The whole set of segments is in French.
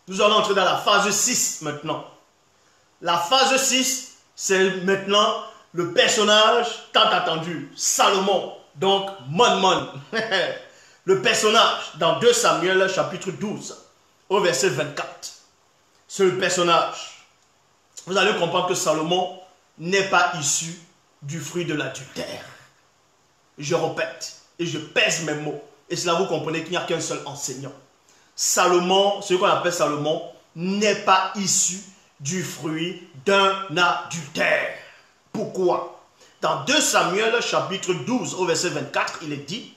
Nous allons entrer dans la phase 6 maintenant. La phase 6, c'est maintenant le personnage tant attendu, Salomon, donc Mon. Le personnage dans 2 Samuel chapitre 12 au verset 24. C'est le personnage. Vous allez comprendre que Salomon n'est pas issu du fruit de l'adultère. Je répète et je pèse mes mots. Et cela vous comprenez qu'il n'y a qu'un seul enseignant. Salomon, ce qu'on appelle Salomon, n'est pas issu du fruit d'un adultère. Pourquoi? Dans 2 Samuel chapitre 12 au verset 24, il est dit: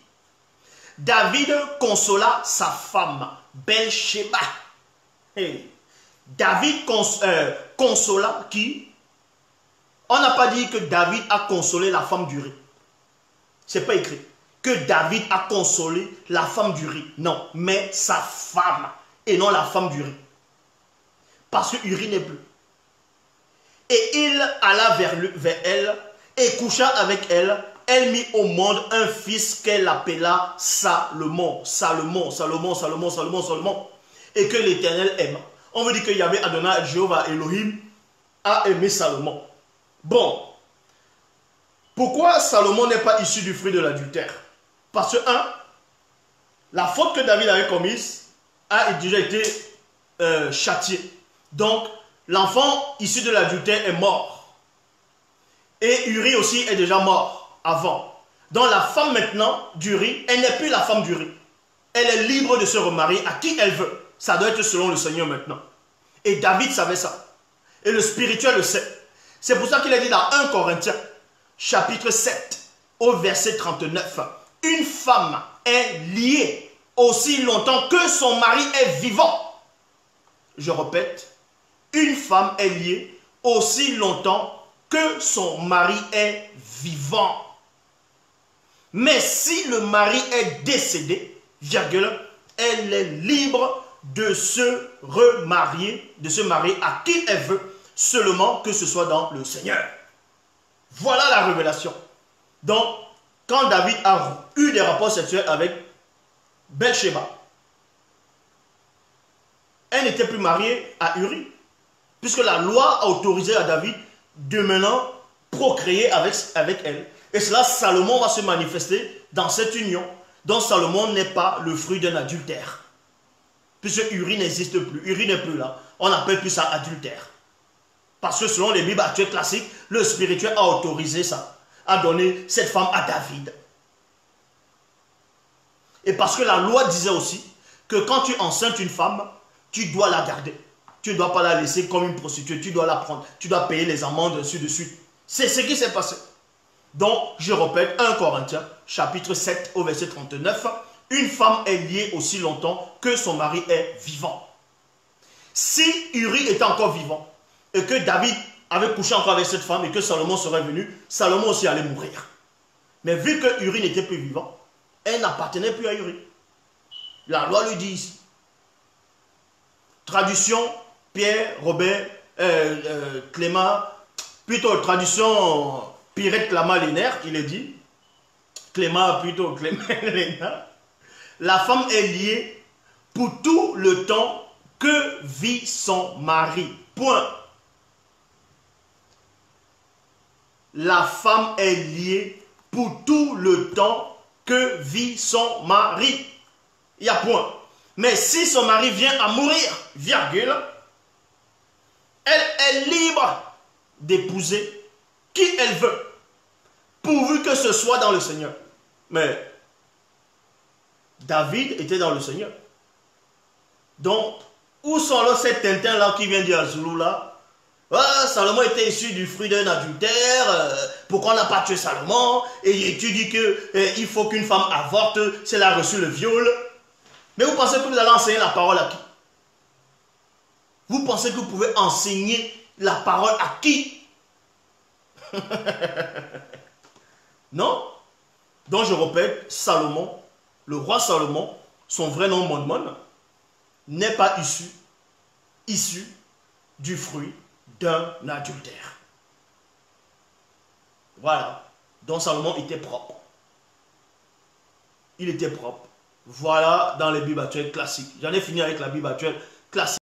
David consola sa femme Bathsheba. Hey. David consola qui? On n'a pas dit que David a consolé la femme d'Uri. C'est pas écrit que David a consolé la femme d'Uri. Non, mais sa femme et non la femme d'Uri. Parce que Uri n'est plus. Et il alla vers elle et coucha avec elle. Elle mit au monde un fils qu'elle appela Salomon. Et que l'Éternel aima. On veut dire qu'il y avait Adonai, Jéhovah, Elohim, a aimé Salomon. Bon. Pourquoi Salomon n'est pas issu du fruit de l'adultère? Parce que, la faute que David avait commise a déjà été châtiée. Donc, l'enfant issu de l'adultère est mort. Et Uri aussi est déjà mort avant. Donc, la femme maintenant d'Uri, elle n'est plus la femme d'Uri. Elle est libre de se remarier à qui elle veut. Ça doit être selon le Seigneur maintenant. Et David savait ça. Et le spirituel le sait. C'est pour ça qu'il a dit dans 1 Corinthiens, chapitre 7, au verset 39. Une femme est liée aussi longtemps que son mari est vivant. Je répète, une femme est liée aussi longtemps que son mari est vivant. Mais si le mari est décédé, virgule, elle est libre de se remarier, de se marier à qui elle veut, seulement que ce soit dans le Seigneur. Voilà la révélation. Donc, quand David a eu des rapports sexuels avec Bathsheba, elle n'était plus mariée à Uri, puisque la loi a autorisé à David de maintenant procréer avec elle. Et cela, Salomon va se manifester dans cette union, dont Salomon n'est pas le fruit d'un adultère. Puisque Uri n'existe plus, Uri n'est plus là, on n'appelle plus ça adultère. Parce que selon les Bibles actuelles classiques, le spirituel a autorisé ça, a donné cette femme à David. Et parce que la loi disait aussi que quand tu enceintes une femme, tu dois la garder. Tu ne dois pas la laisser comme une prostituée, tu dois la prendre, tu dois payer les amendes, ainsi de suite. C'est ce qui s'est passé. Donc, je répète, 1 Corinthiens, chapitre 7, au verset 39, une femme est liée aussi longtemps que son mari est vivant. Si Uri était encore vivant, et que David avait couché encore avec cette femme, et que Salomon serait venu, Salomon aussi allait mourir. Mais vu que Uri n'était plus vivant, elle n'appartenait plus à Uri. La loi lui dit ici. Traduction, Pierre, Robert, Clément, plutôt traduction, Pirette Clément Lénaire, il est dit. Clément, plutôt Clément Lénaire. La femme est liée pour tout le temps que vit son mari. Point. La femme est liée pour tout le temps que vit son mari. Il y a point. Mais si son mari vient à mourir, virgule, elle est libre d'épouser qui elle veut, pourvu que ce soit dans le Seigneur. Mais David était dans le Seigneur. Donc, où sont là ces Tintins-là qui vient dire à Zoulou là? Ah, Salomon était issu du fruit d'un adultère. Pourquoi on n'a pas tué Salomon? Et tu dis qu'il faut qu'une femme avorte, si elle a reçu le viol. Mais vous pensez que vous allez enseigner la parole à qui? Vous pensez que vous pouvez enseigner la parole à qui? Non? Donc je répète, Salomon, le roi Salomon, son vrai nom Mon, n'est pas issu du fruit d'un adultère. Voilà. Donc Salomon était propre. Il était propre. Voilà dans les Bibles actuelles classiques. J'en ai fini avec la Bible actuelle classique.